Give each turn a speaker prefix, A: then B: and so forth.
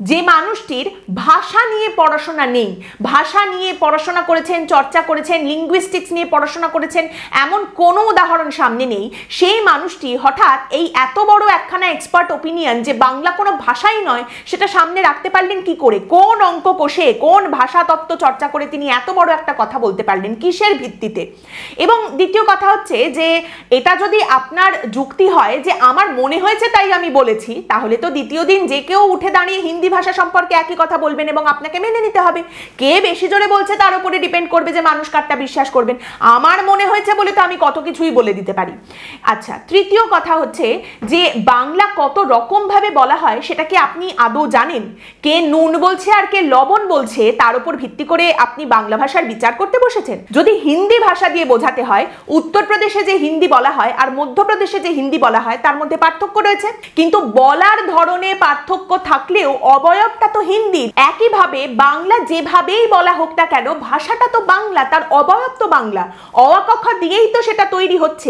A: যে মানুষটির ভাষা নিয়ে পড়াশোনা নেই, ভাষা নিয়ে পড়াশোনা করেছেন, চর্চা করেছেন, লিঙ্গুইস্টিক্স নিয়ে পড়াশোনা করেছেন, এমন কোনো উদাহরণ সামনে নেই, সেই মানুষটি হঠাৎ এই এত বড় একখানা এক্সপার্ট ওপিনিয়ন যে বাংলা কোনো ভাষাই নয় সেটা সামনে রাখতে পারলেন কি করে? কোন অঙ্ক কষে, কোন ভাষা তত্ত্ব চর্চা করে তিনি এত বড় একটা কথা বলতে পারলেন, কিসের ভিত্তিতে? এবং দ্বিতীয় কথা হচ্ছে যে এটা যদি আপনার যুক্তি হয় যে আমার মনে হয়েছে তাই আমি বলেছি, তাহলে তো দ্বিতীয় দিন যে কেউ উঠে দাঁড়িয়ে হিন্দি ভাষা সম্পর্কে একই কথা বলবেন এবং আপনাকে মেনে নিতে হবে। কে বেশি জোরে বলছে তার উপরে ডিপেন্ড করবে যে মানুষ কারটা বিশ্বাস করবেন। আমার মনে হয়েছে বলে তো আমি কত কিছুই বলে দিতে পারি। আচ্ছা, তৃতীয় কথা হচ্ছে যে বাংলা কত রকম ভাবে বলা হয় সেটা কি আপনি আদৌ জানেন? কে নুন বলছে আর কে লবণ বলছে তার উপর ভিত্তি করে আপনি বাংলা ভাষার বিচার করতে বসেছেন? যদি হিন্দি ভাষা দিয়ে বোঝাতে হয়, উত্তরপ্রদেশে যে হিন্দি বলা হয় আর মধ্যপ্রদেশে যে হিন্দি বলা হয় তার মধ্যে পার্থক্য রয়েছে, কিন্তু বলার ধরনে পার্থক্য থাকলেও অবয়বটা তো হিন্দির। একইভাবে বাংলা যেভাবেই বলা হোক না কেন, ভাষাটা তো বাংলা, তার অবয়ব তো বাংলা, অ আ ক খ দিয়েই তো সেটা তৈরি হচ্ছে।